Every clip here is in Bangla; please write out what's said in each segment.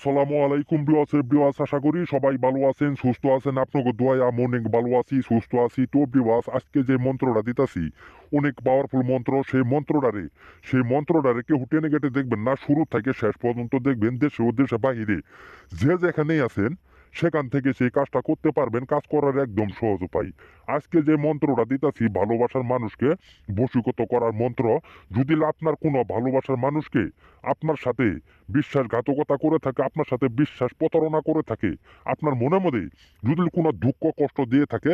আসসালামু আলাইকুম ভিউয়ার্স, আশা করি সবাই ভালো আছেন, সুস্থ আছেন। আপনাকে দোয়ায় আমি অনেক ভালো আছি, সুস্থ আছি। তো ভিউয়ার্স, আজকে যে মন্ত্রটা দিতাছি অনেক পাওয়ারফুল মন্ত্র। সেই মন্ত্রটারে কেউ টেনে কেটে দেখবেন না, শুরু থেকে শেষ পর্যন্ত দেখবেন। দেশে ও দেশে বাহিরে যে যেখানেই আছেন সেখান থেকে সেই কাজটা করতে পারবেন। কাজ করার একদম সহজ উপায়। আজকে যে মন্ত্রটা দিতাছি ভালোবাসার মানুষকে বশীভূত করার মন্ত্র। যদি আপনার কোনো ভালোবাসার মানুষকে আপনার সাথে বিশ্বাসঘাতকতা করে থাকে, আপনার সাথে বিশ্বাস প্রতারণা করে থাকে, আপনার মনে মনে যদি কোনো দুঃখ কষ্ট দিয়ে থাকে,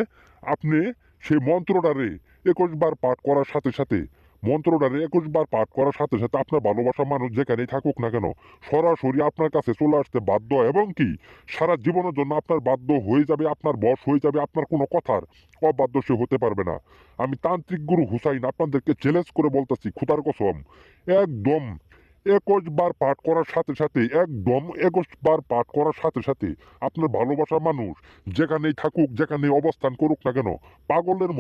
আপনি সেই মন্ত্রটারে 21 বার পাঠ করার সাথে সাথে আপনার ভালোবাসার মানুষ যেখানেই থাকুক না কেন সরাসরি আপনার কাছে চলে আসতে বাধ্য, এবং কি সারা জীবনের জন্য আপনার বাধ্য হয়ে যাবে, আপনার বশ হয়ে যাবে। আপনার কোনো কথার অবাধ্য সে হতে পারবে না। আমি তান্ত্রিক গুরু হুসাইন আপনাদেরকে চ্যালেঞ্জ করে বলতেছি, খুদার কসম, একদম 21 বার পাঠ করার সাথে সাথে, একদম 21 বার পাঠ করার সাথে সাথে আপনার ভালোবাসার মানুষ যেখানেই থাকুক, যেখানেই অবস্থান করুক না কেন, পাগলের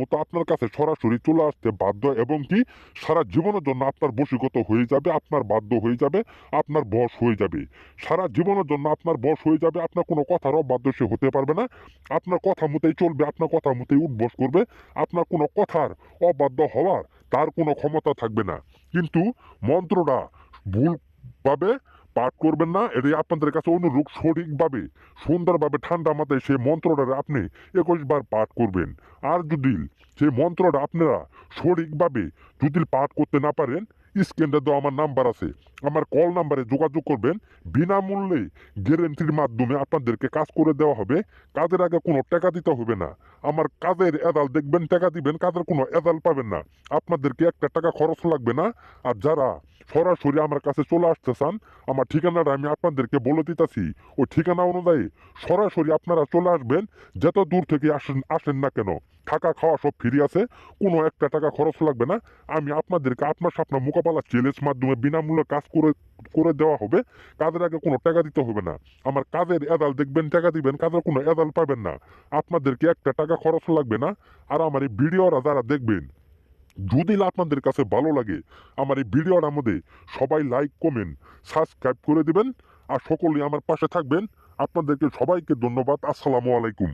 মতো আপনার কাছে সরাসরি চলে আসতে বাধ্য, এবং কি সারা জীবনের জন্য আপনার বশীভূত হয়ে যাবে, আপনার বাধ্য হয়ে যাবে, আপনার বশ হয়ে যাবে। সারা জীবনের জন্য আপনার বশ হয়ে যাবে। আপনার কোনো কথার অবাধ্য সে হতে পারবে না। আপনার কথা মতোই চলবে, আপনার কথা মতোই উঠবস করবে। আপনার কোনো কথার অবাধ্য হওয়ার তার কোনো ক্ষমতা থাকবে না। কিন্তু মন্ত্রটা ভুলভাবে পাঠ করবেন না। এটাই আপনাদের কাছে অনুরোধ। সঠিকভাবে, সুন্দরভাবে, ঠান্ডা মাথায় সেই মন্ত্রটা আপনি 21 বার পাঠ করবেন। আর যদি সেই মন্ত্রটা আপনারা সঠিকভাবে যদি পাঠ করতে না পারেন, স্ক্রিনে দেওয়া আমার নাম্বার আছে, আমার কল নাম্বারে যোগাযোগ করবেন। বিনামূল্যে গ্যারেন্টির মাধ্যমে আপনাদেরকে কাজ করে দেওয়া হবে। কাজের আগে কোনো টাকা দিতে হবে না। আমার কাজের এদাল দেখবেন, টাকা দিবেন, কাজের কোনো এদাল পাবেন না। আপনাদেরকে একটা টাকা খরচ লাগবে না। আর যারা সরাসরি আমার কাছে চলে আসতে চান, আমার ঠিকানাটা আমি আপনাদেরকে বলে দিতেছি। ওই ঠিকানা অনুযায়ী সরাসরি আপনারা চলে আসবেন। যত দূর থেকে আসেন না কেন, থাকা খাওয়া সব ফ্রি আছে, কোনো একটা টাকা খরচ লাগবে না। আমি আপনাদেরকে আপনার স্বপ্ন মোকাবেলা চ্যালেঞ্জ মাধ্যমে বিনামূল্যে কাজ করে করে দেওয়া হবে। কাজের আগে কোনো টাকা দিতে হবে না। আমার কাজের এদাল দেখবেন, টাকা দিবেন, কাজের কোনো এদাল পাবেন না। আপনাদেরকে একটা টাকা খরচ লাগবে না। আর আমার এই ভিডিওরা যারা দেখবেন, যদি আপনাদের কাছে ভালো লাগে আমার এই ভিডিওটার মধ্যে সবাই লাইক, কমেন্ট, সাবস্ক্রাইব করে দিবেন। আর সকলেই আমার পাশে থাকবেন। আপনাদেরকে সবাইকে ধন্যবাদ। আসসালামু আলাইকুম।